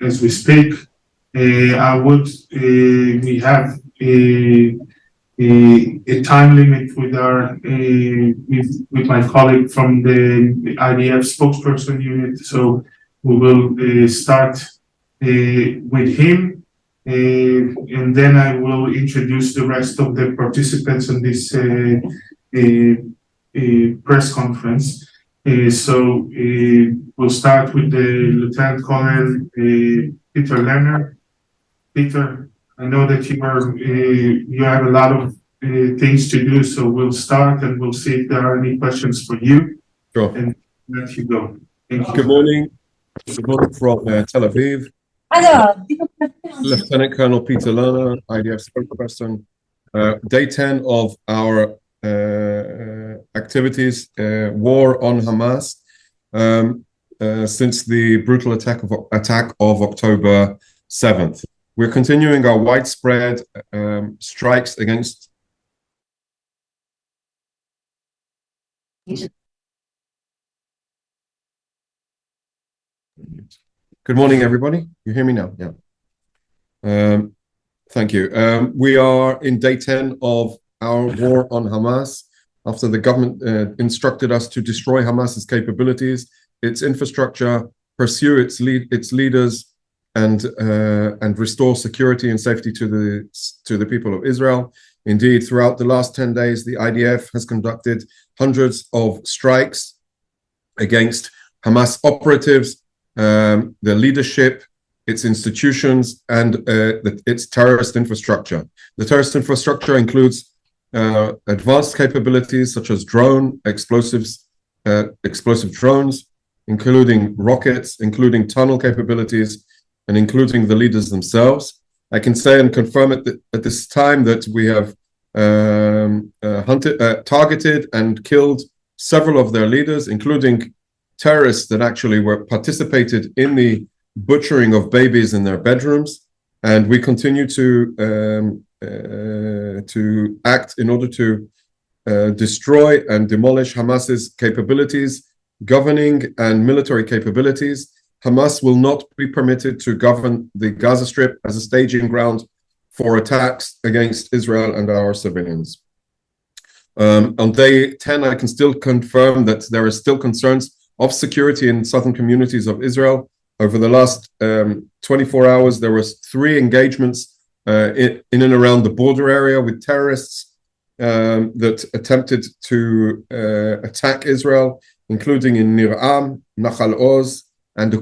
as we speak. We have a time limit with with my colleague from the IDF spokesperson unit, so we will start with him, and then I will introduce the rest of the participants in this press conference. We'll start with the Lieutenant Colonel Peter Lerner. Peter, I know that you have a lot of things to do, so we'll start and we'll see if there are any questions for you. Sure. And let you go. Thank you. Good morning. Good morning from Tel Aviv. Lieutenant Colonel Peter Lerner, IDF spokesperson. Day 10 of our activities, war on Hamas, since the brutal attack of October 7th. We're continuing our widespread strikes against Good morning, everybody. You hear me now? Yeah. Thank you. We are in day 10 of our war on Hamas after the government instructed us to destroy Hamas's capabilities, its infrastructure, pursue its leaders, and restore security and safety to the people of Israel. Indeed, throughout the last 10 days, the IDF has conducted hundreds of strikes against Hamas operatives, the leadership, its institutions, and its terrorist infrastructure. The terrorist infrastructure includes advanced capabilities such as explosive drones, including rockets, including tunnel capabilities, and including the leaders themselves. I can say and confirm at this time that we have targeted and killed several of their leaders, including terrorists that actually participated in the butchering of babies in their bedrooms. And we continue to act in order to destroy and demolish Hamas's capabilities, governing and military capabilities. Hamas will not be permitted to govern the Gaza Strip as a staging ground for attacks against Israel and our civilians. On day 10, I can still confirm that there are still concerns of security in southern communities of Israel. Over the last 24 hours, there was 3 engagements in and around the border area with terrorists that attempted to attack Israel, including in Nir Am, Nachal Oz, and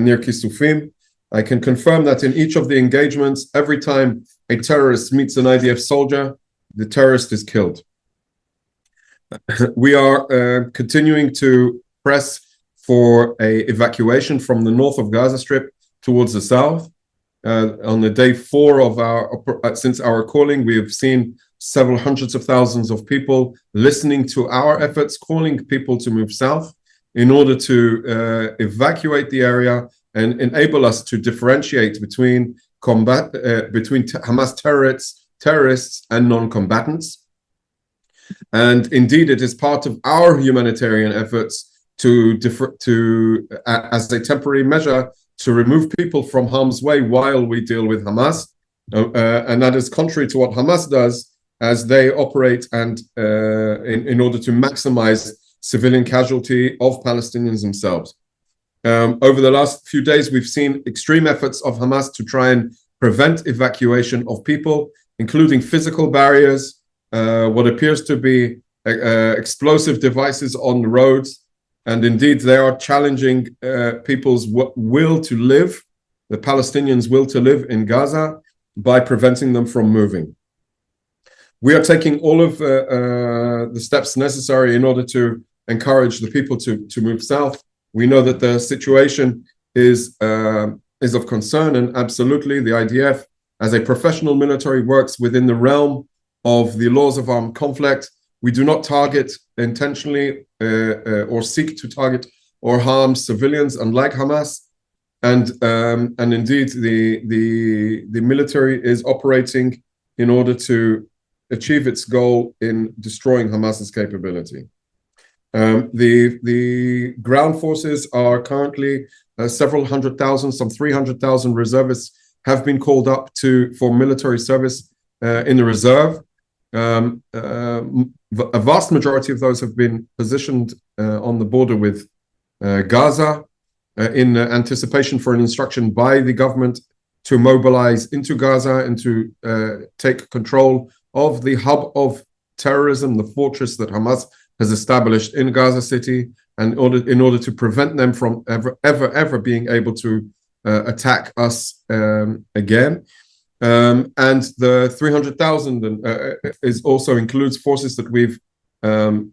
near Kisufim. I can confirm that in each of the engagements, every time a terrorist meets an IDF soldier, the terrorist is killed. We are continuing to press for an evacuation from the north of Gaza Strip towards the south. On the day 4 of since our calling, we have seen several hundreds of thousands of people listening to our efforts, calling people to move south in order to evacuate the area and enable us to differentiate between Hamas terrorists and non-combatants. And indeed, it is part of our humanitarian efforts as a temporary measure to remove people from harm's way while we deal with Hamas. And that is contrary to what Hamas does, as they operate and in order to maximize civilian casualty of Palestinians themselves. Over the last few days, we've seen extreme efforts of Hamas to try and prevent evacuation of people, including physical barriers, what appears to be explosive devices on the roads. And indeed, they are challenging people's will to live, the Palestinians' will to live in Gaza, by preventing them from moving. We are taking all of the steps necessary in order to encourage the people to move south. We know that the situation is of concern, and absolutely the IDF, as a professional military, works within the realm of the laws of armed conflict. We do not target intentionally or seek to target or harm civilians, unlike Hamas. And indeed, the military is operating in order to achieve its goal in destroying Hamas's capability. The ground forces are currently several 100,000, some 300,000 reservists have been called up for military service in the reserve. A vast majority of those have been positioned on the border with Gaza in anticipation for an instruction by the government to mobilize into Gaza and to take control of the hub of terrorism, the fortress that Hamas has established in Gaza City, and in order to prevent them from ever being able to attack us again. And the 300,000 also includes forces that we've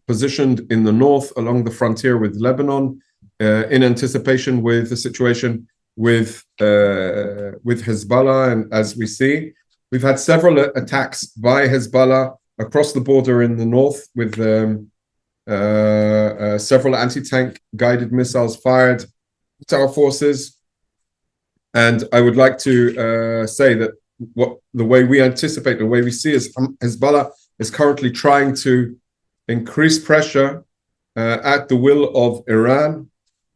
positioned in the north along the frontier with Lebanon in anticipation with the situation with Hezbollah. And as we see, we've had several attacks by Hezbollah across the border in the north with several anti-tank guided missiles fired at our forces. And I would like to say that the way we anticipate, the way we see is Hezbollah is currently trying to increase pressure at the will of Iran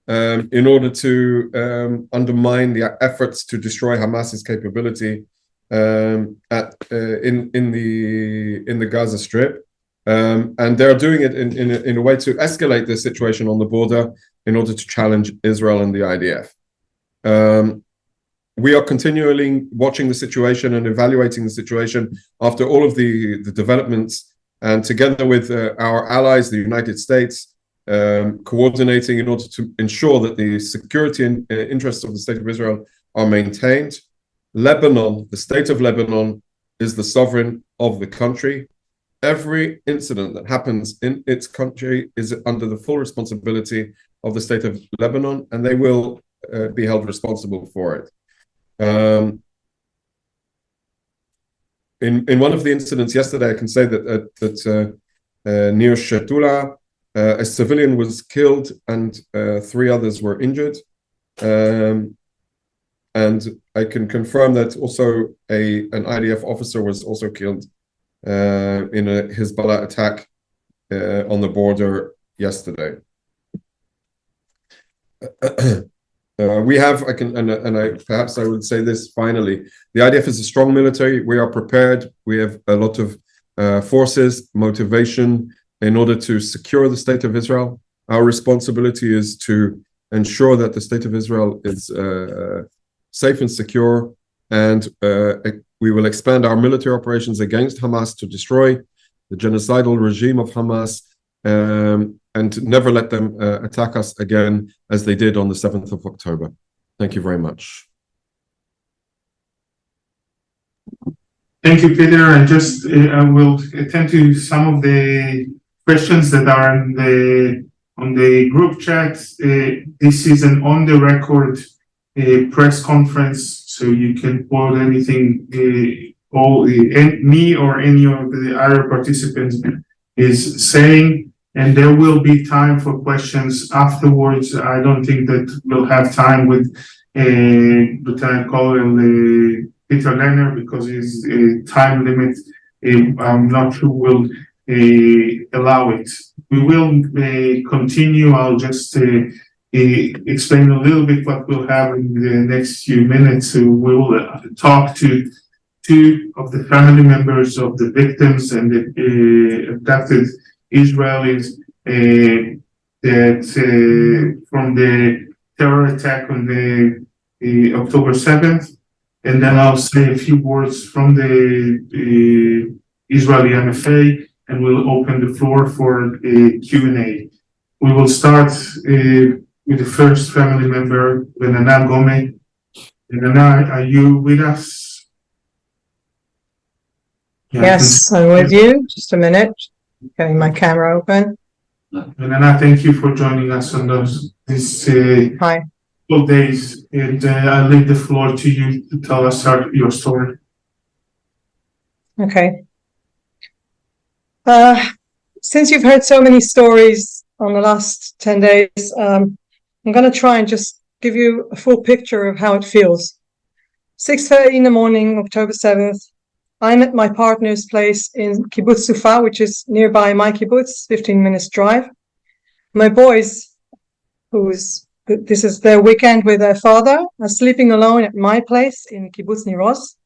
in order to undermine the efforts to destroy Hamas's capability in the Gaza Strip. And they're doing it in a way to escalate the situation on the border in order to challenge Israel and the IDF. We are continually watching the situation and evaluating the situation after all of the developments, and together with our allies, the United States, coordinating in order to ensure that the security and interests of the State of Israel are maintained. Lebanon, the state of Lebanon, is the sovereign of the country. Every incident that happens in its country is under the full responsibility of the state of Lebanon, and they will be held responsible for it. In one of the incidents yesterday, I can say that near Shatula, a civilian was killed and 3 others were injured. And I can confirm that also an IDF officer was also killed in a Hezbollah attack on the border yesterday. Perhaps I would say this finally. The IDF is a strong military. We are prepared. We have a lot of forces, motivation in order to secure the state of Israel. Our responsibility is to ensure that the state of Israel is safe and secure, and we will expand our military operations against Hamas to destroy the genocidal regime of Hamas and never let them attack us again as they did on the 7th of October. Thank you very much. Thank you, Peter. And just I will attend to some of the questions that are on the group chat. This is an on-the-record press conference, so you can quote anything me or any of the other participants is saying, and there will be time for questions afterwards. I don't think that we'll have time with Lieutenant Colonel Peter Lerner because his time limit, I'm not sure will allow it. We will continue. I'll just explain a little bit what we'll have in the next few minutes. So we'll talk to 2 of the family members of the victims and the abducted Israelis that from the terror attack on the October 7th. And then I'll say a few words from the Israeli MFA, and we'll open the floor for a Q&A. We will start with the first family member, Renana Gomez. Renana, are you with us? Yeah, yes, I'm with you. Just a minute. Getting my camera open. Renana, thank you for joining us on these Hi. days. And I'll leave the floor to you to tell us your story. Okay. Since you've heard so many stories on the last 10 days, I'm going to try and just give you a full picture of how it feels. 6:30 in the morning, October 7th, I'm at my partner's place in Kibbutz Sufa, which is nearby my kibbutz, 15 minutes drive. My boys, who's this is their weekend with their father, are sleeping alone at my place in Kibbutz Niroz.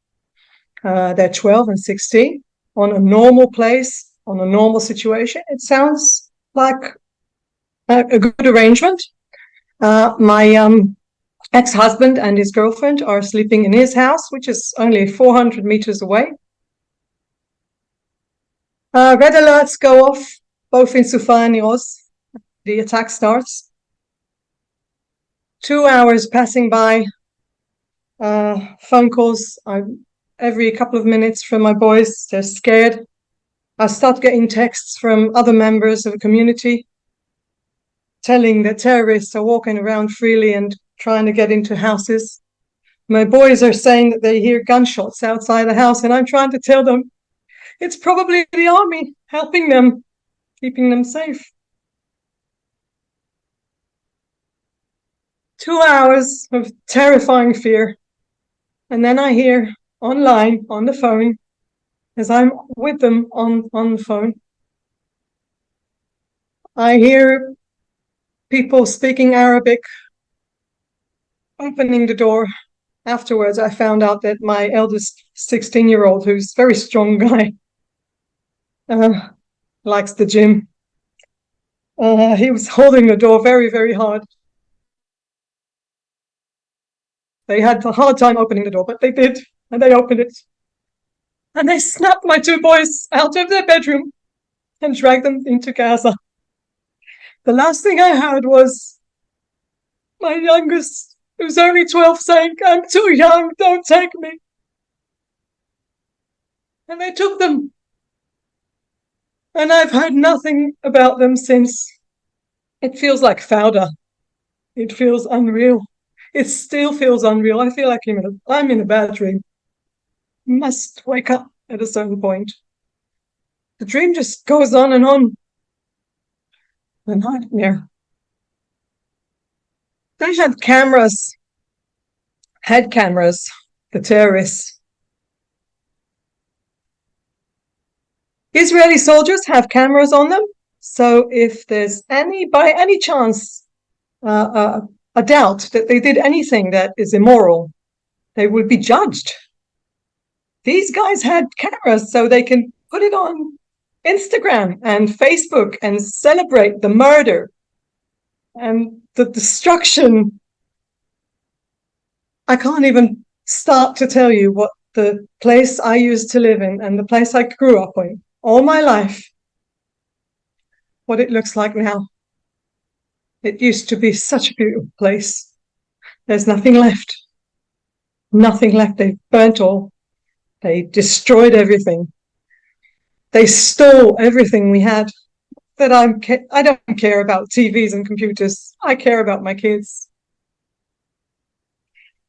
They're 12 and 16 on a normal place, on a normal situation. It sounds like a good arrangement. My ex-husband and his girlfriend are sleeping in his house, which is only 400 meters away. Red alerts go off both in Sufa and Niroz. The attack starts. 2 hours passing by, phone calls every couple of minutes from my boys. They're scared. I start getting texts from other members of the community telling that terrorists are walking around freely and trying to get into houses. My boys are saying that they hear gunshots outside the house, and I'm trying to tell them it's probably the army helping them, keeping them safe. 2 hours of terrifying fear. And then I hear online, on the phone, as I'm with them on the phone, I hear people speaking Arabic, opening the door. Afterwards, I found out that my eldest 16-year-old, who's a very strong guy, likes the gym. He was holding the door very, very hard. They had a hard time opening the door, but they did, and they opened it. And they snapped my 2 boys out of their bedroom and dragged them into Gaza. The last thing I heard was my youngest, who's only 12, saying, "I'm too young, don't take me." And they took them. And I've heard nothing about them since. It feels like fauda. It feels unreal. It still feels unreal. I feel like I'm in a bad dream. Must wake up at a certain point. The dream just goes on and on. A nightmare. They had cameras, the terrorists. Israeli soldiers have cameras on them, so if there's by any chance, a doubt that they did anything that is immoral, they would be judged. These guys had cameras so they can put it on Instagram and Facebook and celebrate the murder and the destruction. I can't even start to tell you what the place I used to live in and the place I grew up in all my life, what it looks like now. It used to be such a beautiful place. There's nothing left. Nothing left. They burnt all. They destroyed everything. They stole everything we had. That I don't care about TVs and computers. I care about my kids.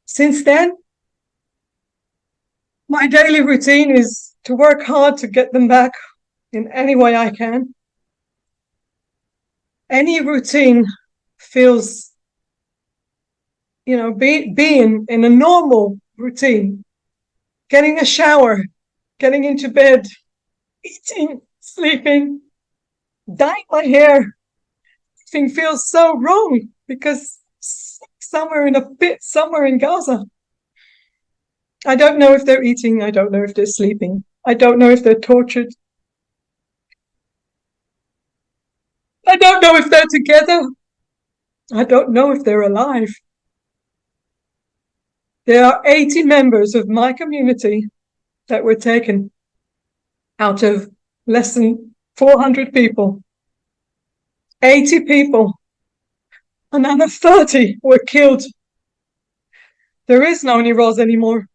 Since then, my daily routine is to work hard to get them back in any way I can. Any routine feels, being in a normal routine, getting a shower, getting into bed, eating, sleeping, dyeing my hair. Everything feels so wrong because somewhere in a pit, somewhere in Gaza. I don't know if they're eating. I don't know if they're sleeping. I don't know if they're tortured. I don't know if they're together. I don't know if they're alive. There are 80 members of my community that were taken out of less than 400 people. 80 people. Another 30 were killed. There is no Niroz anymore.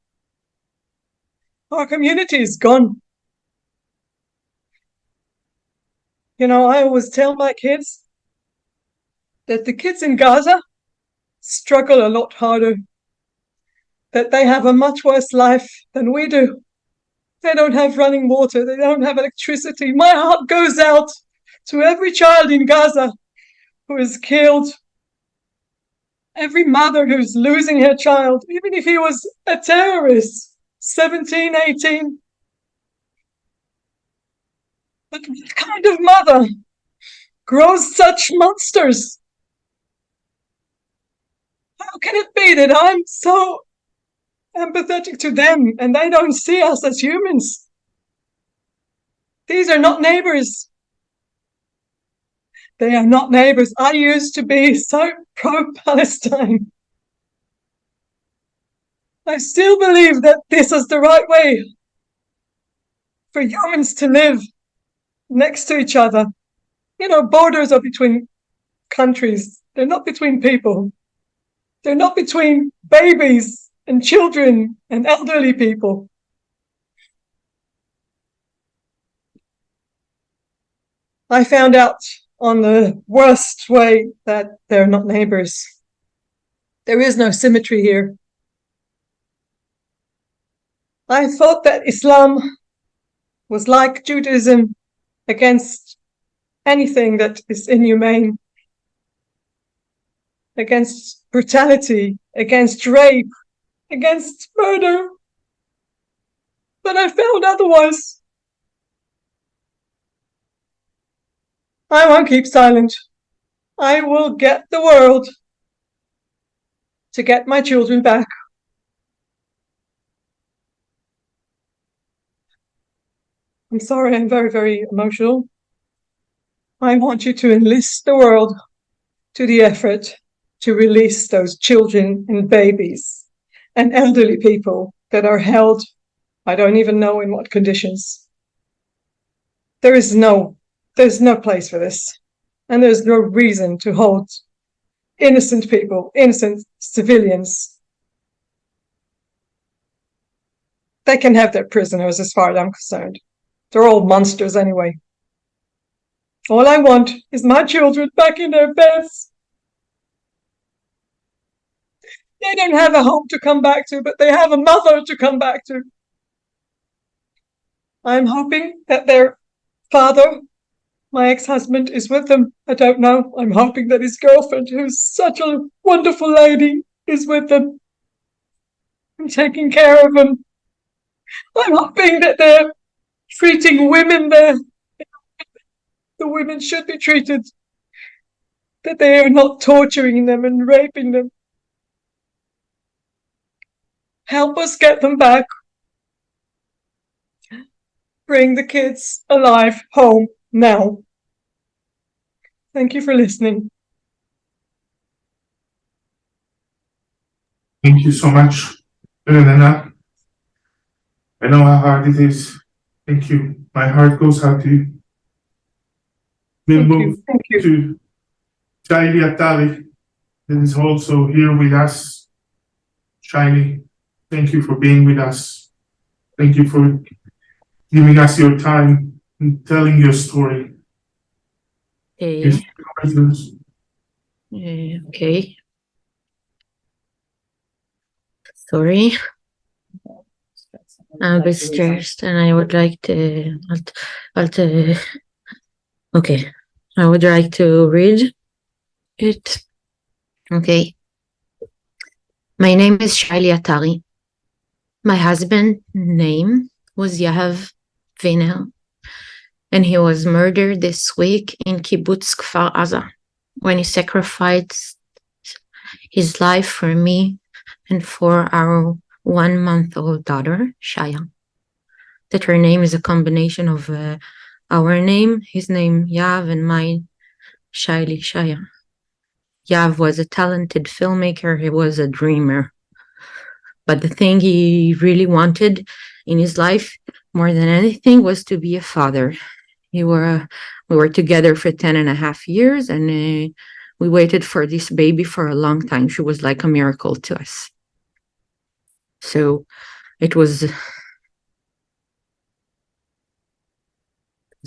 Our community is gone. I always tell my kids that the kids in Gaza struggle a lot harder, that they have a much worse life than we do. They don't have running water. They don't have electricity. My heart goes out to every child in Gaza who is killed, every mother who's losing her child, even if he was a terrorist, 17, 18. But what kind of mother grows such monsters? How can it be that I'm so empathetic to them and they don't see us as humans? These are not neighbors. They are not neighbors. I used to be so pro-Palestine. I still believe that this is the right way for humans to live next to each other. You know, borders are between countries. They're not between people. They're not between babies and children and elderly people. I found out on the worst way that they're not neighbors. There is no symmetry here. I thought that Islam was like Judaism, against anything that is inhumane, against brutality, against rape, against murder. But I found otherwise. I won't keep silent. I will get the world to get my children back. I'm sorry, I'm very, very emotional. I want you to enlist the world to the effort to release those children and babies and elderly people that are held, I don't even know in what conditions. There's no place for this. And there's no reason to hold innocent people, innocent civilians. They can have their prisoners as far as I'm concerned. They're all monsters anyway. All I want is my children back in their beds. They don't have a home to come back to, but they have a mother to come back to. I'm hoping that their father, my ex-husband, is with them. I don't know. I'm hoping that his girlfriend, who's such a wonderful lady, is with them and taking care of them. I'm hoping that they're treating women there. The women should be treated. That they are not torturing them and raping them. Help us get them back. Bring the kids alive home now. Thank you for listening. Thank you so much, Elena. I know how hard it is. Thank you. My heart goes out to you. We'll move to Shaili Atali, that is also here with us. Shaili, thank you for being with us. Thank you for giving us your time and telling your story. Okay. Sorry. I'm a bit stressed and I would like to, okay. I would like to read it. Okay. My name is Shaili Atari. My husband's name was Yahav Vinel, and he was murdered this week in Kibbutz Kfar Aza when he sacrificed his life for me and for our 1-month-old daughter, Shaya. That her name is a combination of our name, his name Yav, and mine, Shaili Shaya. Yav was a talented filmmaker. He was a dreamer. But the thing he really wanted in his life more than anything was to be a father. We were together for 10.5 years, and we waited for this baby for a long time. She was like a miracle to us. So it was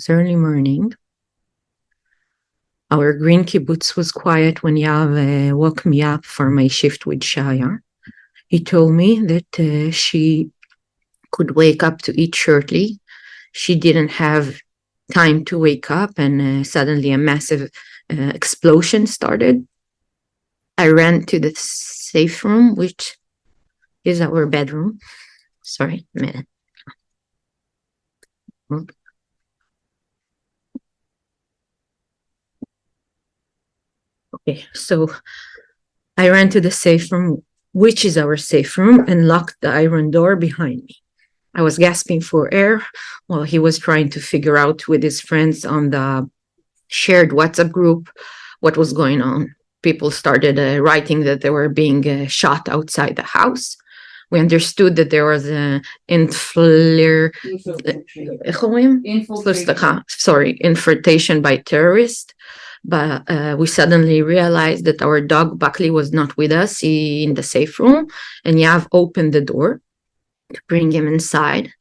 early morning. Our green kibbutz was quiet when Yav woke me up for my shift with Shaya. He told me that she could wake up to eat shortly. She didn't have time to wake up, and suddenly a massive explosion started. I ran to the safe room, which is our bedroom. Sorry, a minute. Okay, so I ran to the safe room, which is our safe room, and locked the iron door behind me. I was gasping for air while he was trying to figure out with his friends on the shared WhatsApp group what was going on. People started writing that they were being shot outside the house. We understood that there was an infiltration by terrorists. But we suddenly realized that our dog Buckley was not with us in the safe room, and Yav opened the door to bring him inside.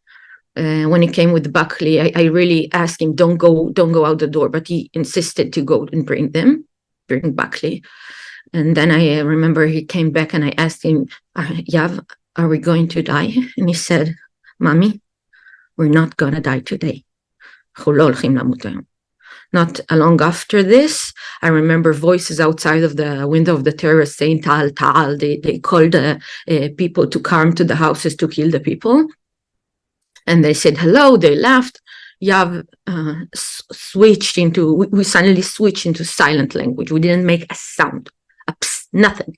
When he came with Buckley, I really asked him, don't go out the door, but he insisted to go and bring Buckley. And then I remember he came back and I asked him, Yav, are we going to die? And he said, Mommy, we're not gonna die today. Not long after this, I remember voices outside of the window of the terrace saying, Ta'al, Ta'al. They called people to come to the houses to kill the people. And they said hello, they laughed. Yav we suddenly switched into silent language. We didn't make a sound, nothing.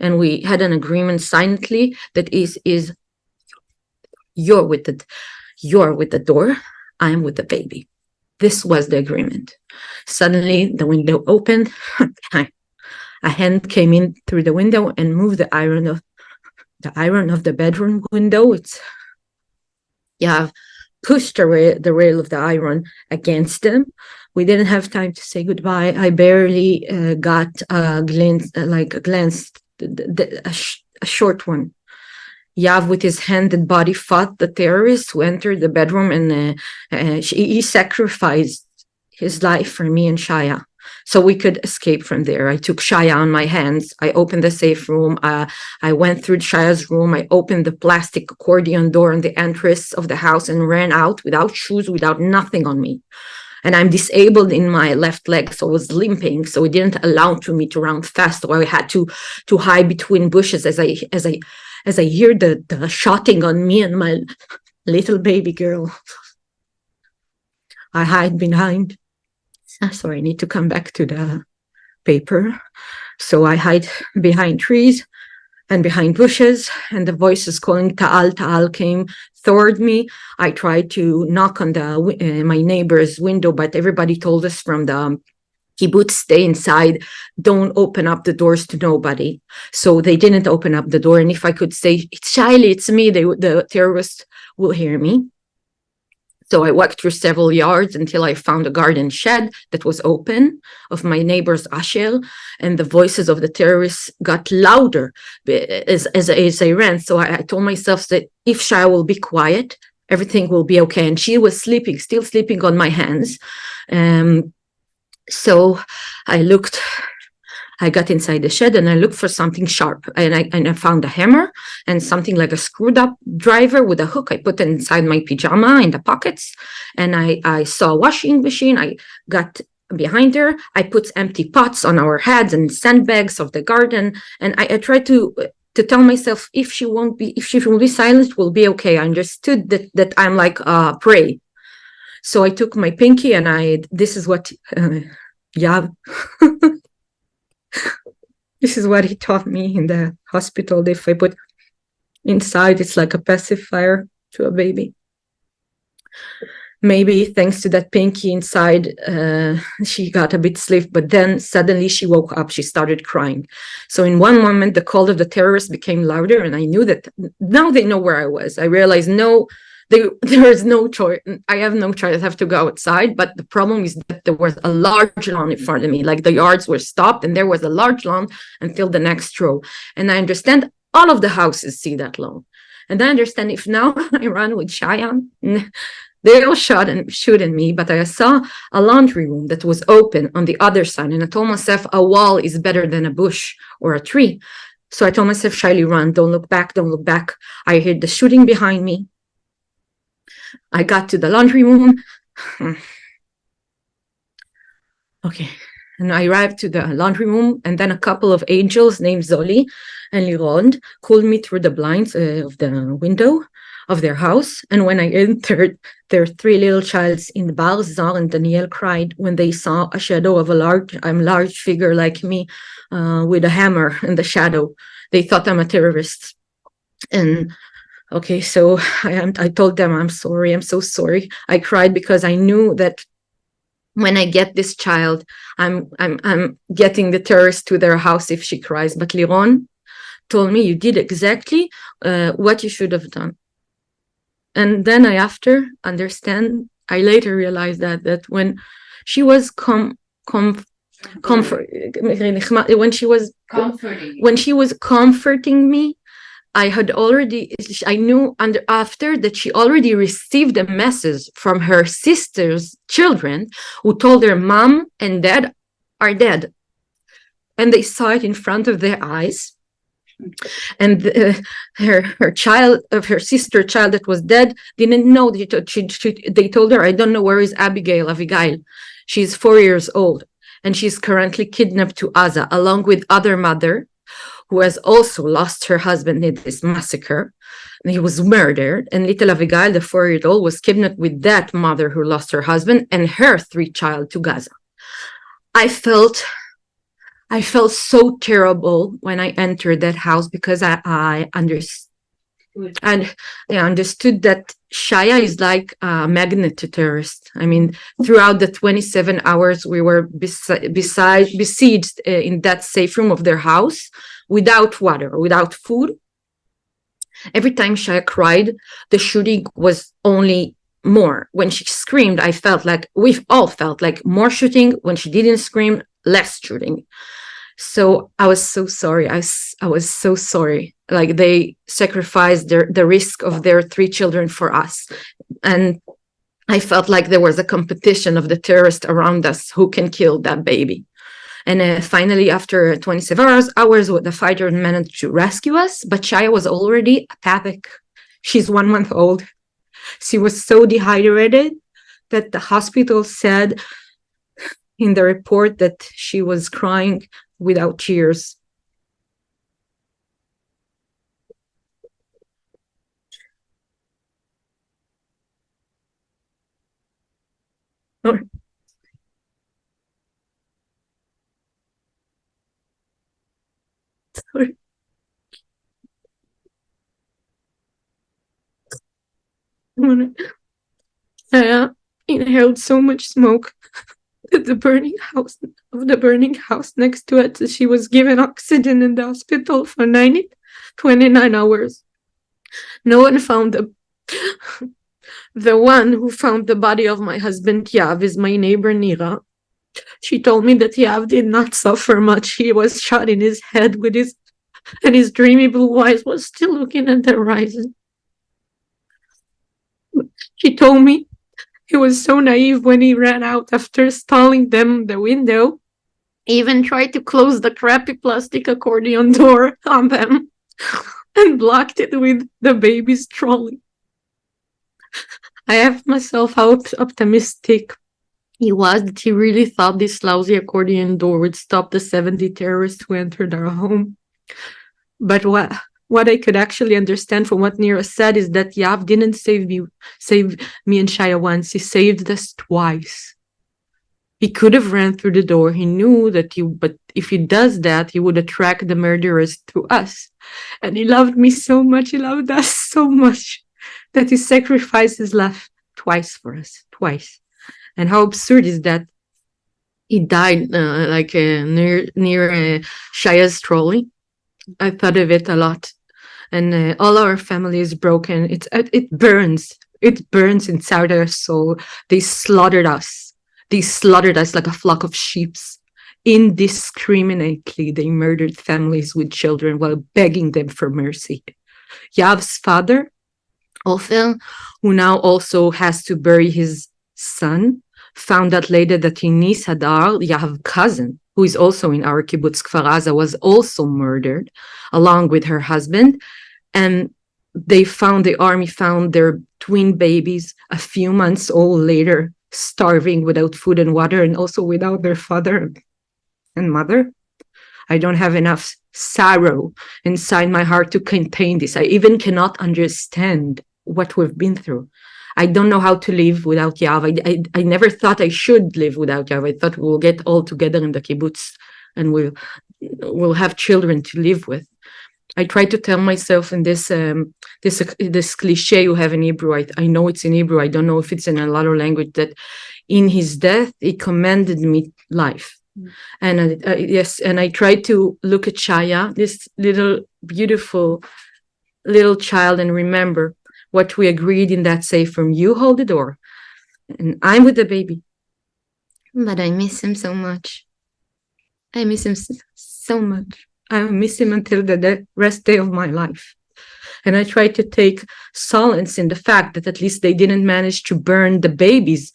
And we had an agreement silently that is you're with the door, I am with the baby. This was the agreement. Suddenly, the window opened. A hand came in through the window and moved the iron of the bedroom window. Pushed the rail of the iron against them. We didn't have time to say goodbye. I barely got a glance, a short one. Yav, with his hand and body, fought the terrorists who entered the bedroom, and he sacrificed his life for me and Shaya, so we could escape from there. I took Shaya on my hands. I opened the safe room. I went through Shaya's room. I opened the plastic accordion door on the entrance of the house and ran out without shoes, without nothing on me. And I'm disabled in my left leg, so I was limping. So it didn't allow me to run fast. So I had to hide between bushes as I hear the shotting on me and my little baby girl. I hide behind. Sorry, I need to come back to the paper. So I hide behind trees and behind bushes, and the voices calling Ta'al, Ta'al came toward me. I tried to knock on my neighbor's window, but everybody told us from the kibbutz, stay inside, don't open up the doors to nobody. So they didn't open up the door, and if I could say, it's Shaili, it's me, the terrorists will hear me. So I walked through several yards until I found a garden shed that was open of my neighbor's Asher, and the voices of the terrorists got louder as I ran. So I told myself that if Shaya will be quiet, everything will be okay. And she was still sleeping on my hands. So I got inside the shed and I looked for something sharp, and I found a hammer and something like a screwed up driver with a hook. I put it inside my pajama in the pockets, and I saw a washing machine. I got behind her. I put empty pots on our heads and sandbags of the garden, and I tried to tell myself, if she will be silent, we'll be okay. I understood that I'm like prey. So I took my pinky and this is what this is what he taught me in the hospital. If I put inside, it's like a pacifier to a baby. Maybe thanks to that pinky inside, she got a bit sleep, but then suddenly she woke up. She started crying. So in one moment, the call of the terrorists became louder, and I knew that now they know where I was. I realized there is no choice. I have no choice. I have to go outside. But the problem is that there was a large lawn in front of me. Like the yards were stopped, and there was a large lawn until the next row. And I understand all of the houses see that lawn. And I understand if now I run with Shaya, they all shoot at me. But I saw a laundry room that was open on the other side. And I told myself a wall is better than a bush or a tree. So I told myself, Shaili, run. Don't look back. Don't look back. I heard the shooting behind me. I got to the laundry room. Okay. And I arrived to the laundry room, and then a couple of angels named Zoli and Liron called me through the blinds of the window. of their house. And when I entered, their 3 little childs in the bar, Zar and Daniel, cried when they saw a shadow of a large figure like me with a hammer in the shadow. They thought I'm a terrorist. And okay, so I told them, I'm sorry, I'm so sorry. I cried because I knew that when I get this child, I'm getting the terrorist to their house if she cries. But Liron told me, you did exactly what you should have done. And then I later realized that when she was comforting me, I knew after that she already received a message from her sister's children who told her mom and dad are dead. And they saw it in front of their eyes. And her sister child that was dead didn't know. They told her, I don't know where is Abigail. She's 4 years old and she's currently kidnapped to Gaza along with other mother who has also lost her husband in this massacre. And he was murdered. And little Abigail, the 4-year-old, was kidnapped with that mother who lost her husband and her 3 child to Gaza. I felt so terrible when I entered that house because I understood that Shaya is like a magnet to terrorists. I mean, throughout the 27 hours we were besieged in that safe room of their house, without water, without food. Every time Shaya cried, the shooting was only more. When she screamed, we all felt like more shooting. When she didn't scream, less shooting. So I was so sorry. I was so sorry. Like, they sacrificed the risk of their 3 children for us. And I felt like there was a competition of the terrorists around us who can kill that baby. And finally, after 27 hours, the fighter managed to rescue us. But Shaya was already apathic. She's 1 month old. She was so dehydrated that the hospital said in the report that she was crying without tears. Sorry. I inhaled so much smoke that the burning house next to it, she was given oxygen in the hospital for 29 hours. No one found the one who found the body of my husband Yav is my neighbor Nira. She told me that Yav did not suffer much. He was shot in his head and his dreamy blue eyes was still looking at the horizon. She told me he was so naive when he ran out after stalling them the window. He even tried to close the crappy plastic accordion door on them and blocked it with the baby's trolley. I have myself how optimistic he was that he really thought this lousy accordion door would stop the 70 terrorists who entered our home. But what I could actually understand from what Nira said is that Yav didn't save me and Shaya once. He saved us twice. He could have ran through the door. He knew that but if he does that, he would attract the murderers to us. And he loved me so much. He loved us so much that he sacrificed his life twice for us, twice. And how absurd is that? He died near Shaya's trolley. I thought of it a lot. And all our family is broken. It burns inside our soul. They slaughtered us like a flock of sheep. Indiscriminately, they murdered families with children while begging them for mercy. Yav's father, Ofer, who now also has to bury his son, found out later that in Nis Hadar, Yav's cousin, who is also in our kibbutz Kfar Aza, was also murdered along with her husband. And the army found their twin babies a few months old later, starving without food and water, and also without their father and mother. I don't have enough sorrow inside my heart to contain this. I even cannot understand what we've been through. I don't know how to live without Yav. I never thought I should live without Yav. I thought we'll get all together in the kibbutz and we'll have children to live with. I try to tell myself in this cliche you have in Hebrew. I know it's in Hebrew. I don't know if it's in another language, that in his death he commanded me life. And yes, and I try to look at Shaya, this little beautiful little child, and remember what we agreed in that sefer. You hold the door, and I'm with the baby. But I miss him so much. I miss him so much. I will miss him until the rest day of my life. And I try to take solace in the fact that at least they didn't manage to burn the babies,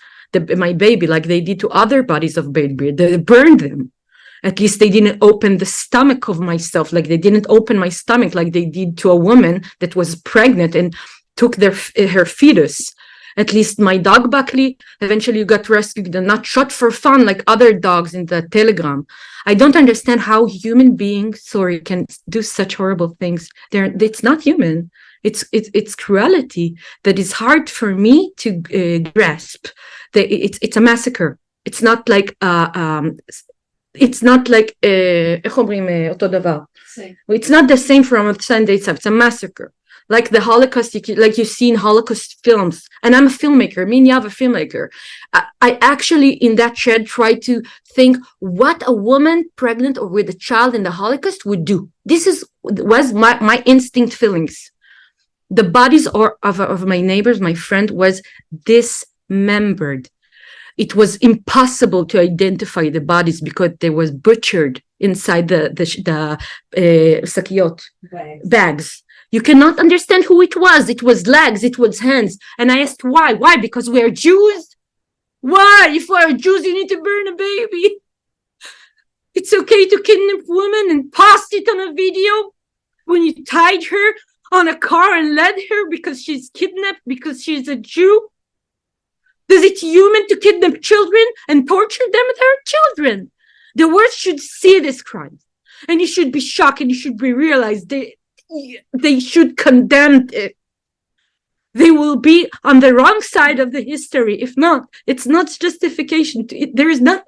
my baby, like they did to other bodies of baby. They burned them. At least they didn't open the stomach of myself, like they didn't open my stomach like they did to a woman that was pregnant and took her fetus. At least my dog Buckley eventually got rescued and not shot for fun like other dogs in the telegram. I don't understand how human beings, can do such horrible things. It's not human. It's cruelty that is hard for me to grasp. It's a massacre. It's not like it's not the same from Sunday. It's a massacre. Like the Holocaust, like you see in Holocaust films. And I'm a filmmaker. Me and Yav, a filmmaker. I actually, in that shed, try to think what a woman pregnant or with a child in the Holocaust would do. This was my instinct feelings. The bodies of my neighbors, my friend, was dismembered. It was impossible to identify the bodies because they was butchered inside the sakiyot bags. You cannot understand who it was. It was legs, it was hands. And I asked why? Why? Because we are Jews? Why? If we are Jews, you need to burn a baby. It's okay to kidnap women and post it on a video when you tied her on a car and led her because she's kidnapped because she's a Jew? Is it human to kidnap children and torture them? They're children. The world should see this crime. And you should be shocked and you should be realized they should condemn it. They will be on the wrong side of the history. If not, it's not justification. There is no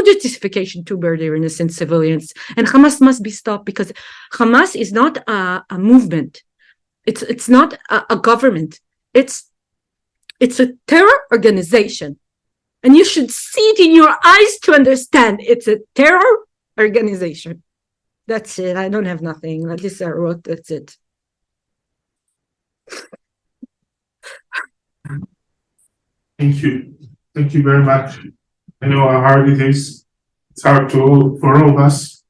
justification to murder innocent civilians. And Hamas must be stopped because Hamas is not a movement. It's not a government. It's a terror organization. And you should see it in your eyes to understand it's a terror organization. That's it. I don't have nothing. Like this I wrote, that's it. Thank you. Thank you very much. I know how hard it is. It's hard for all of us.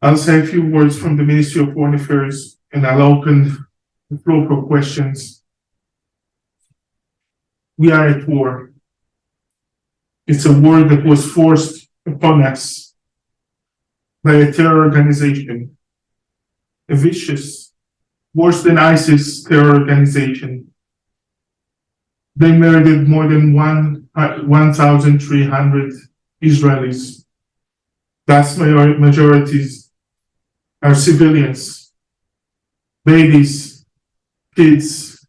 I'll say a few words from the Ministry of Foreign Affairs and I'll open the floor for questions. We are at war. It's a war that was forced upon us by a terror organization, a vicious, worse than ISIS terror organization. They murdered more than 1,300 Israelis. Vast majorities are civilians, babies, kids,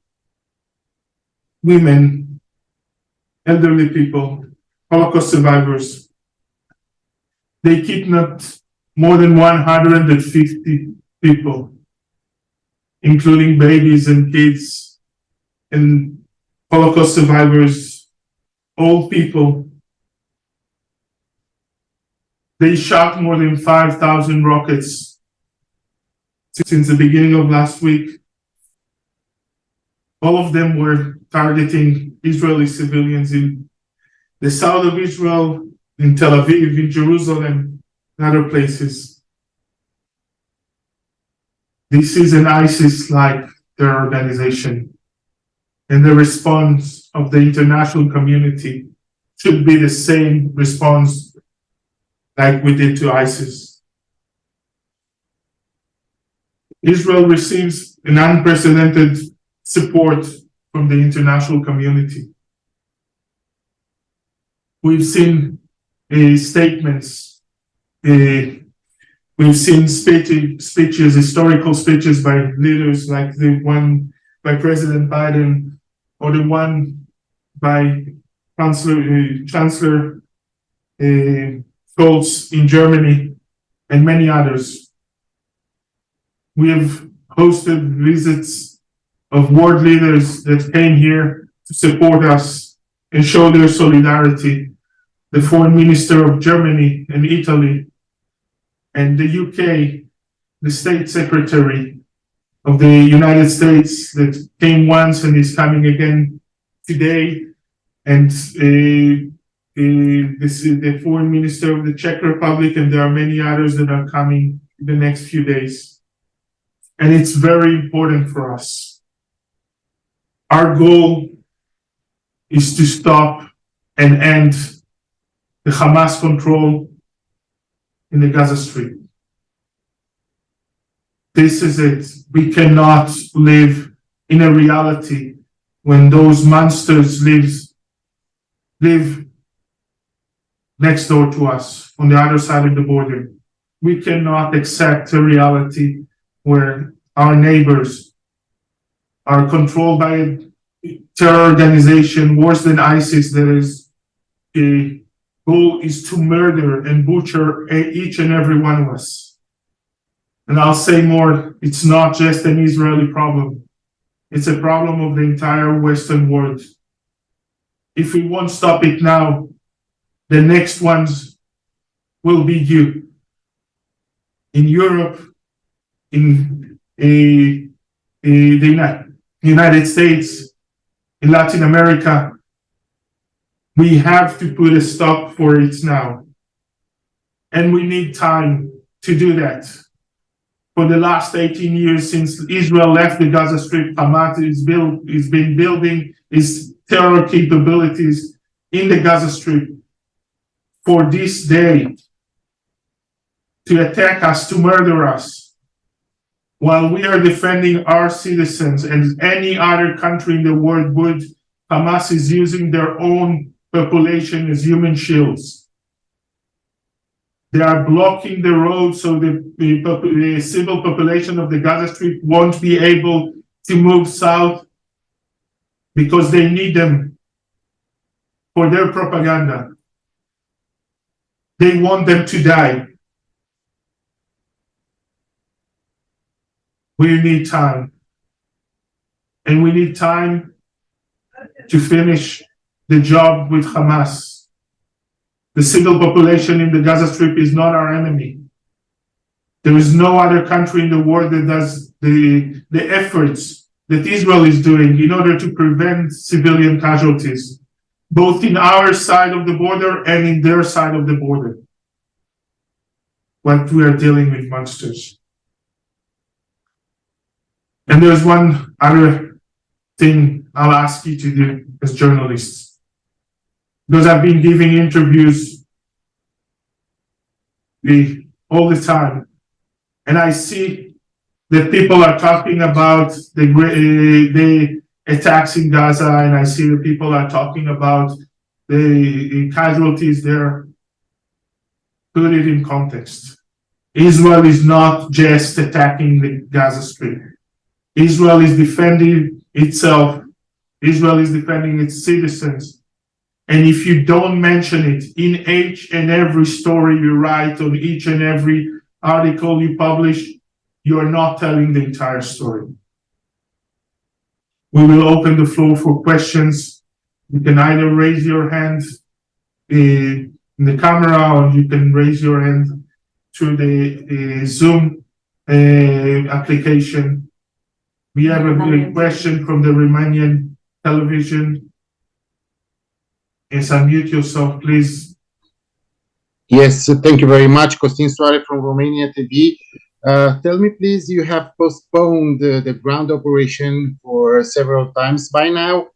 women, elderly people, Holocaust survivors. They kidnapped more than 150 people, including babies and kids and Holocaust survivors, old people. They shot more than 5,000 rockets since the beginning of last week. All of them were targeting Israeli civilians in the south of Israel, in Tel Aviv, in Jerusalem, and other places. This is an ISIS-like terror organization. And the response of the international community should be the same response like we did to ISIS. Israel receives an unprecedented support from the international community. We've seen statements, we've seen speeches, historical speeches by leaders like the one by President Biden or the one by Chancellor Scholz in Germany and many others. We have hosted visits of world leaders that came here to support us and show their solidarity. The Foreign Minister of Germany and Italy, and the UK, the State Secretary of the United States that came once and is coming again today, and the Foreign Minister of the Czech Republic, and there are many others that are coming in the next few days. And it's very important for us. Our goal is to stop and end the Hamas control in the Gaza Strip. This is it. We cannot live in a reality when those monsters live next door to us on the other side of the border. We cannot accept a reality where our neighbors are controlled by a terror organization worse than ISIS that is a goal is to murder and butcher each and every one of us. And I'll say more, it's not just an Israeli problem. It's a problem of the entire Western world. If we won't stop it now, the next ones will be you. In Europe, in the United States, in Latin America, we have to put a stop for it now. And we need time to do that. For the last 18 years since Israel left the Gaza Strip, Hamas has been building its terror capabilities in the Gaza Strip for this day to attack us, to murder us, while we are defending our citizens and any other country in the world would. Hamas is using their own population as human shields. They are blocking the road so the civil population of the Gaza Strip won't be able to move south because they need them for their propaganda. They want them to die. We need time. And we need time to finish the job with Hamas. The civil population in the Gaza Strip is not our enemy. There is no other country in the world that does the efforts that Israel is doing in order to prevent civilian casualties, both in our side of the border and in their side of the border. What we are dealing with monsters. And there's one other thing I'll ask you to do as journalists. Because I've been giving interviews all the time, and I see that people are talking about the attacks in Gaza, and I see that people are talking about the casualties there. Put it in context. Israel is not just attacking the Gaza Strip. Israel is defending itself. Israel is defending its citizens. And if you don't mention it in each and every story you write, on each and every article you publish, you are not telling the entire story. We will open the floor for questions. You can either raise your hand in the camera, or you can raise your hand through the Zoom application. We have a question from the Romanian television. Yes, unmute yourself, please. Yes, thank you very much. Costin Soare from Romania TV. Tell me, please, you have postponed the ground operation for several times by now.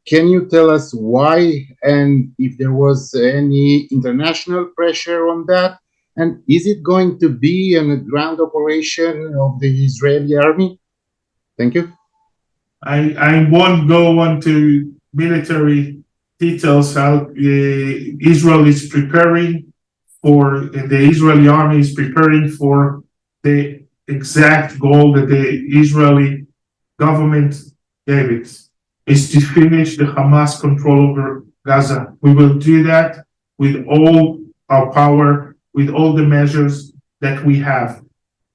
Can you tell us why, and if there was any international pressure on that? And is it going to be a ground operation of the Israeli army? Thank you. I won't go into military details. How Israel is preparing for, the Israeli army is preparing for the exact goal that the Israeli government David, is to finish the Hamas control over Gaza. We will do that with all our power, with all the measures that we have.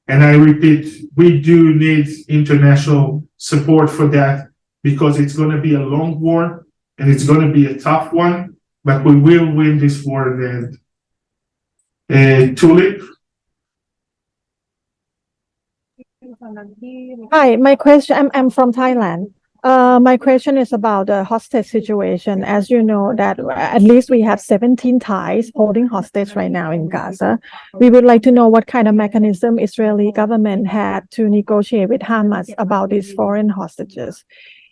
And I repeat, we do need international support for that, because it's going to be a long war and it's going to be a tough one, but we will win this war in the end. Tulip? Hi, my question, I'm from Thailand. My question is about the hostage situation. As you know, that at least we have 17 Thais holding hostage right now in Gaza. We would like to know what kind of mechanism Israeli government had to negotiate with Hamas about these foreign hostages.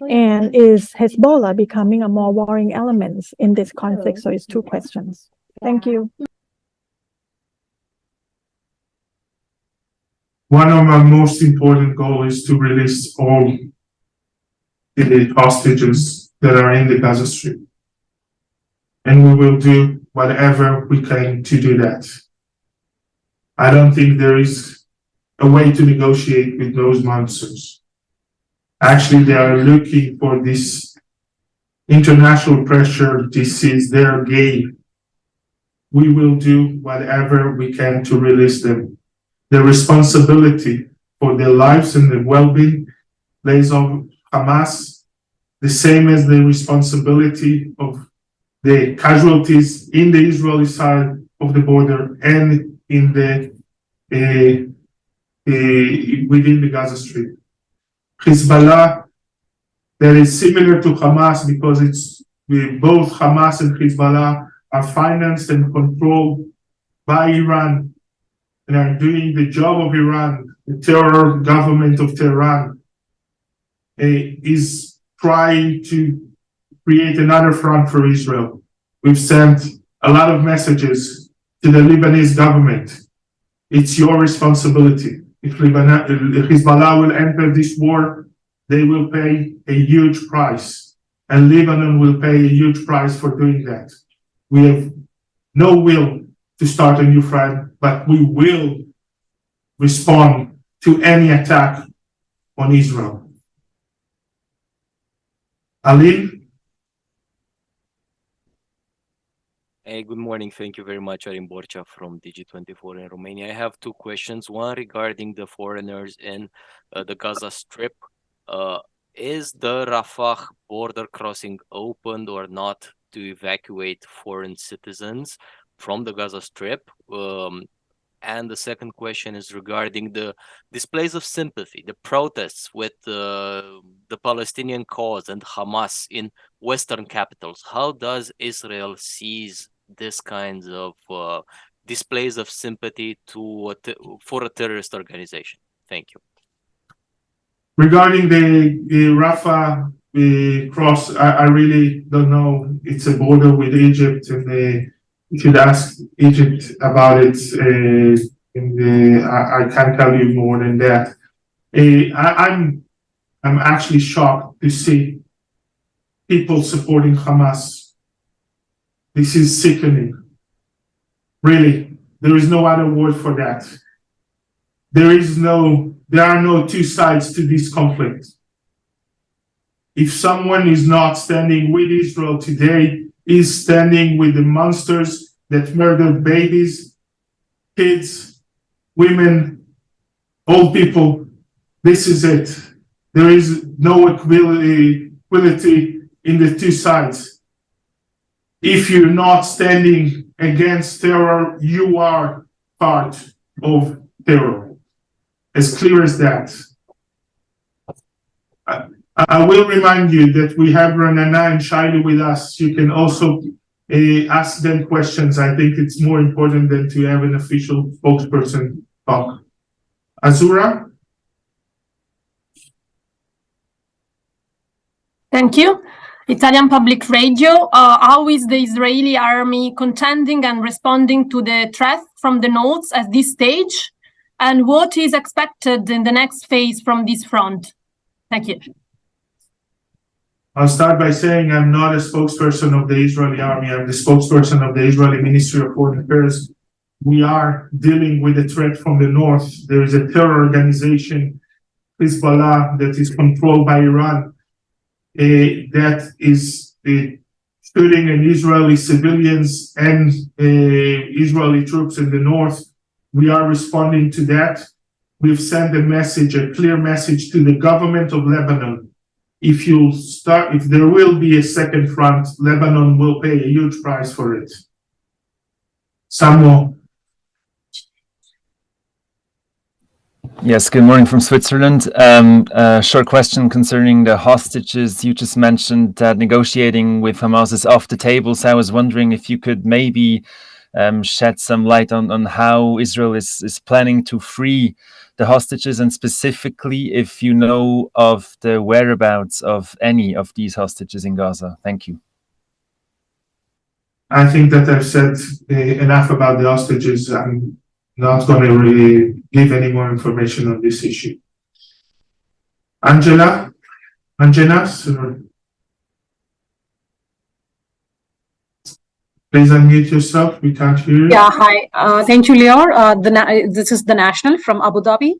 And is Hezbollah becoming a more warring element in this conflict? So it's two questions. Thank you. One of our most important goals is to release all the hostages that are in the Gaza Strip. And we will do whatever we can to do that. I don't think there is a way to negotiate with those monsters. Actually, they are looking for this international pressure. This is their game. We will do whatever we can to release them. The responsibility for their lives and their well-being lays on Hamas, the same as the responsibility of the casualties in the Israeli side of the border and in the within the Gaza Strip. Hezbollah, that is similar to Hamas, because it's both Hamas and Hezbollah are financed and controlled by Iran and are doing the job of Iran. The terror government of Tehran is trying to create another front for Israel. We've sent a lot of messages to the Lebanese government. It's your responsibility. If Hezbollah will enter this war, they will pay a huge price, and Lebanon will pay a huge price for doing that. We have no will to start a new front, but we will respond to any attack on Israel. Aline? Hey, good morning. Thank you very much, Arin Borcha from DG24 in Romania. I have two questions. One regarding the foreigners in the Gaza Strip. Is the Rafah border crossing opened or not to evacuate foreign citizens from the Gaza Strip? And the second question is regarding the displays of sympathy, the protests with the Palestinian cause and Hamas in Western capitals. How does Israel sees this kinds of displays of sympathy for a terrorist organization? Thank you. Regarding the Rafah cross, I really don't know. It's a border with Egypt, and you should ask Egypt about it. I can't tell you more than that. I'm actually shocked to see people supporting Hamas. This is sickening. Really, there is no other word for that. There are no two sides to this conflict. If someone is not standing with Israel today, is standing with the monsters that murdered babies, kids, women, old people. This is it. There is no equality in the two sides. If you're not standing against terror, you are part of terror. As clear as that. I will remind you that we have Ranana and Shaili with us. You can also ask them questions. I think it's more important than to have an official spokesperson talk. Azura? Thank you. Italian Public Radio. How is the Israeli army contending and responding to the threat from the north at this stage? And what is expected in the next phase from this front? Thank you. I'll start by saying I'm not a spokesperson of the Israeli army. I'm the spokesperson of the Israeli Ministry of Foreign Affairs. We are dealing with a threat from the north. There is a terror organization, Hezbollah, that is controlled by Iran. that is shooting in Israeli civilians and Israeli troops in the north. We are responding to that. We've sent a message, a clear message to the government of Lebanon. If there will be a second front, Lebanon will pay a huge price for it. Samuel. Yes, good morning from Switzerland. A short question concerning the hostages. You just mentioned that negotiating with Hamas is off the table. So I was wondering if you could maybe shed some light on how Israel is planning to free the hostages, and specifically if you know of the whereabouts of any of these hostages in Gaza. Thank you. I think that I've said enough about the hostages. I'm not going to really give any more information on this issue. Angela, please unmute yourself. We can't hear you. Yeah, hi. Thank you, Lior. This is the National from Abu Dhabi.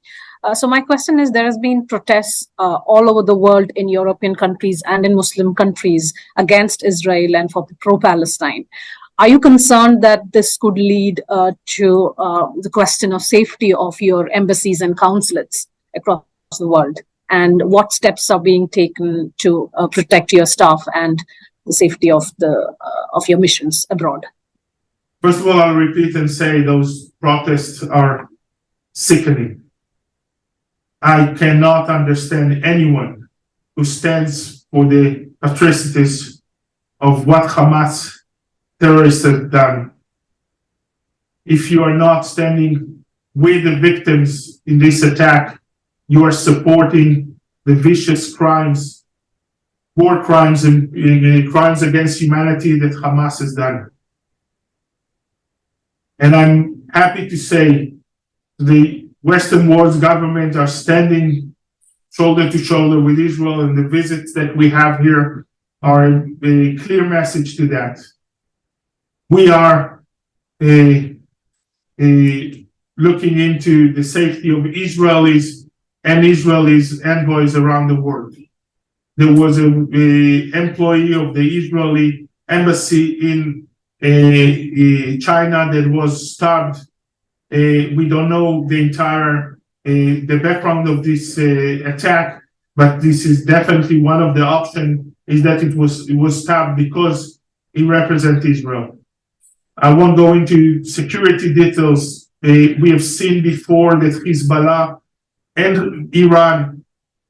So my question is, there has been protests all over the world in European countries and in Muslim countries against Israel and for pro-Palestine. Are you concerned that this could lead to the question of safety of your embassies and consulates across the world? And what steps are being taken to protect your staff and the safety of your missions abroad? First of all, I'll repeat and say those protests are sickening. I cannot understand anyone who stands for the atrocities of what Hamas terrorists have done. If you are not standing with the victims in this attack, you are supporting the vicious crimes, war crimes, and crimes against humanity that Hamas has done. And I'm happy to say the Western world's government are standing shoulder to shoulder with Israel, and the visits that we have here are a clear message to that. We are looking into the safety of Israelis and Israelis envoys around the world. There was an employee of the Israeli embassy in China that was stabbed. We don't know the entire the background of this attack, but this is definitely one of the options, is that it was stabbed because he represents Israel. I won't go into security details. We have seen before that Hezbollah and Iran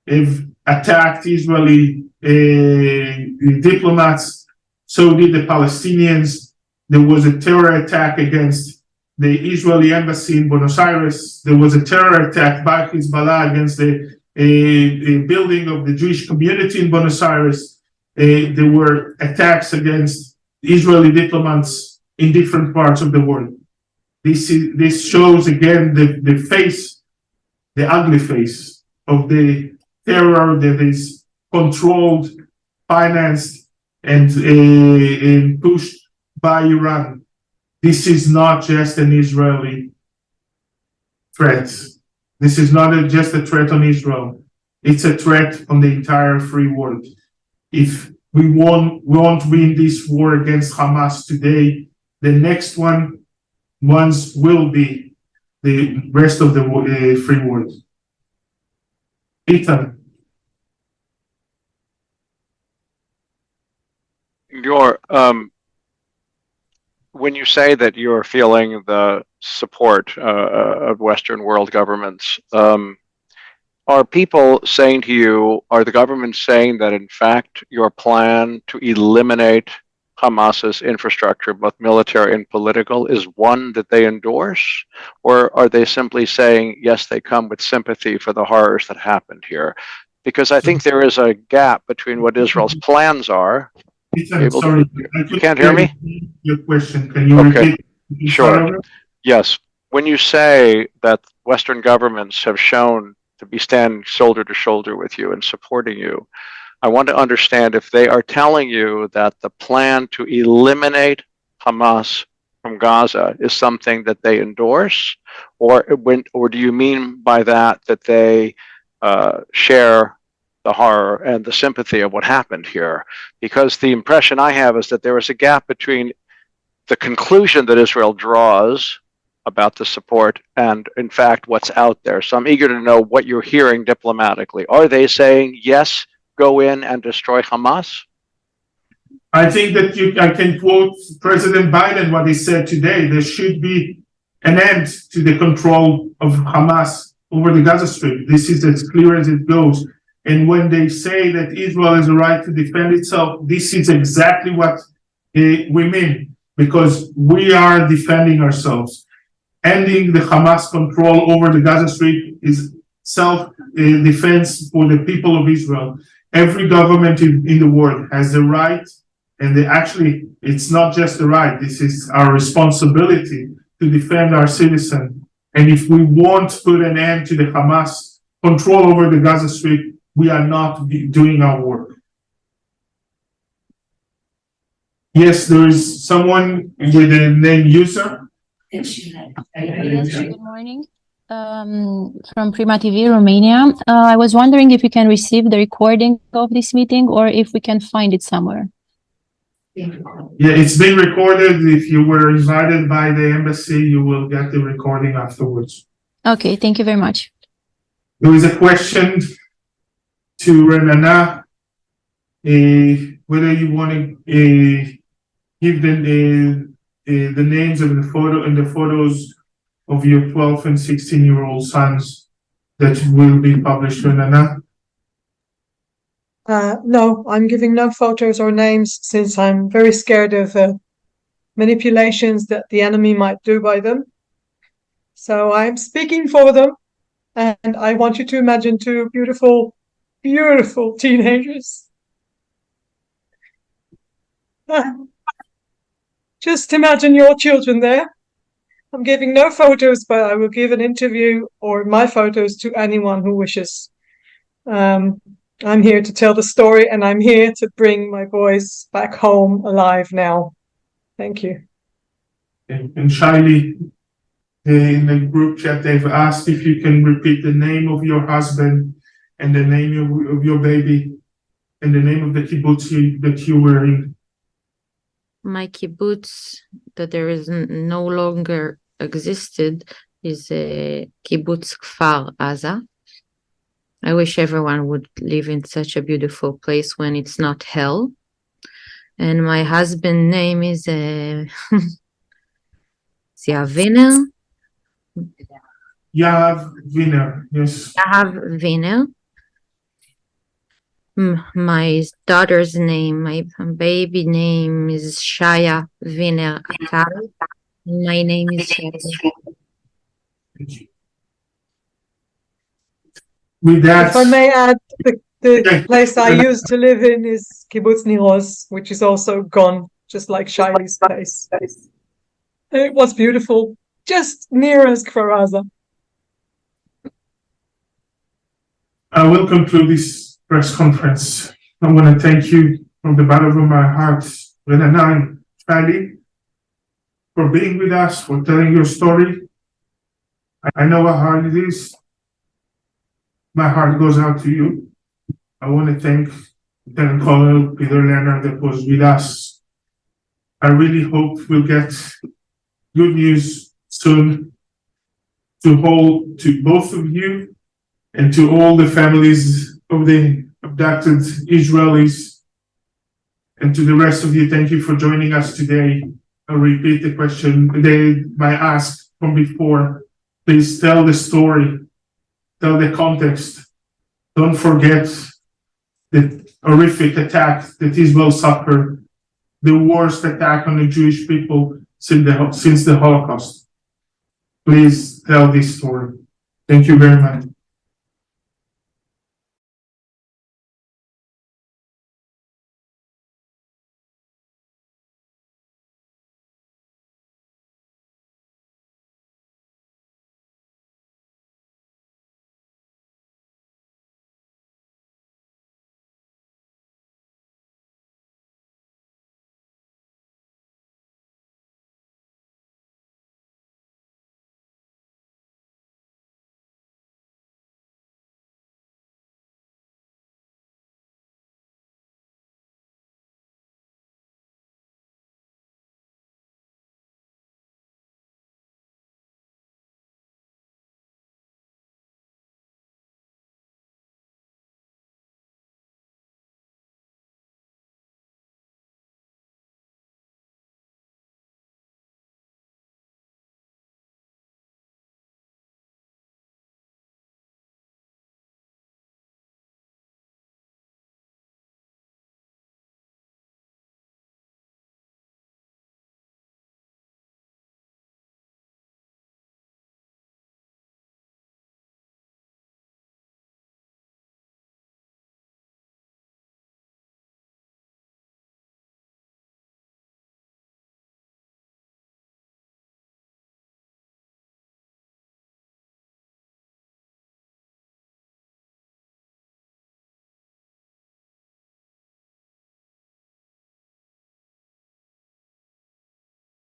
have attacked Israeli diplomats. So did the Palestinians. There was a terror attack against the Israeli embassy in Buenos Aires. There was a terror attack by Hezbollah against the building of the Jewish community in Buenos Aires. There were attacks against Israeli diplomats in different parts of the world. This shows again the face, the ugly face of the terror that is controlled, financed, and pushed by Iran. This is not just an Israeli threat. This is not just a threat on Israel. It's a threat on the entire free world. If we won't win this war against Hamas today, the next ones will be the rest of the free world. Ethan. When you say that you're feeling the support of Western world governments, are people saying to you, are the governments saying that in fact your plan to eliminate Hamas's infrastructure, both military and political, is one that they endorse? Or are they simply saying, yes, they come with sympathy for the horrors that happened here? Because I think there is a gap between what Israel's plans are. I'm sorry, you can't hear me? Your question, can you repeat? Sure. Yes. When you say that Western governments have shown to be standing shoulder to shoulder with you and supporting you, I want to understand if they are telling you that the plan to eliminate Hamas from Gaza is something that they endorse, or do you mean by that they share the horror and the sympathy of what happened here, because the impression I have is that there is a gap between the conclusion that Israel draws about the support and, in fact, what's out there. So I'm eager to know what you're hearing diplomatically. Are they saying, yes, go in and destroy Hamas? I think that I can quote President Biden, what he said today. There should be an end to the control of Hamas over the Gaza Strip. This is as clear as it goes. And when they say that Israel has a right to defend itself, this is exactly what we mean, because we are defending ourselves. Ending the Hamas control over the Gaza Strip is self-defense for the people of Israel. Every government in the world has the right, and actually, it's not just the right, this is our responsibility to defend our citizens. And if we want to put an end to the Hamas control over the Gaza Strip, we are not doing our work. Yes, there is someone with the name user. Yes, good morning. From Prima TV, Romania. I was wondering if we can receive the recording of this meeting or if we can find it somewhere. Yeah, it's been recorded. If you were invited by the embassy, you will get the recording afterwards. Okay, thank you very much. There is a question to Renana, whether you want to give the names of the photos of your 12 and 16-year-old sons that will be published, Renana. No, I'm giving no photos or names since I'm very scared of manipulations that the enemy might do by them. So I'm speaking for them, and I want you to imagine two beautiful, beautiful teenagers. Just imagine your children there. I'm giving no photos, but I will give an interview or my photos to anyone who wishes. I'm here to tell the story, and I'm here to bring my boys back home alive now. Thank you. And Shiley, in the group chat, they've asked if you can repeat the name of your husband and the name of your baby and the name of the kibbutz that you were in. My kibbutz that there is no longer existed is kibbutz Kfar Aza. I wish everyone would live in such a beautiful place when it's not hell. And my husband's name is Yahav Wiener. Yahav Wiener, yes. Yahav Wiener. My daughter's name, my baby name is Shaya Wiener Akari. My name is Shaya. With that, if I may add, the place I used to live in is Kibbutz Niroz, which is also gone, just like Shiley's place. It was beautiful, just near as Kfar Aza. I will conclude this press conference. I want to thank you from the bottom of my heart, Renana and Shiley, for being with us, for telling your story. I know how hard it is. My heart goes out to you. I want to thank Lieutenant Colonel Peter Leonard that was with us. I really hope we'll get good news soon to both of you and to all the families of the abducted Israelis, and to the rest of you. Thank you for joining us today. I'll repeat the question, my ask from before. Please tell the story. Tell the context. Don't forget the horrific attack that Israel suffered, the worst attack on the Jewish people since the Holocaust. Please tell this story. Thank you very much.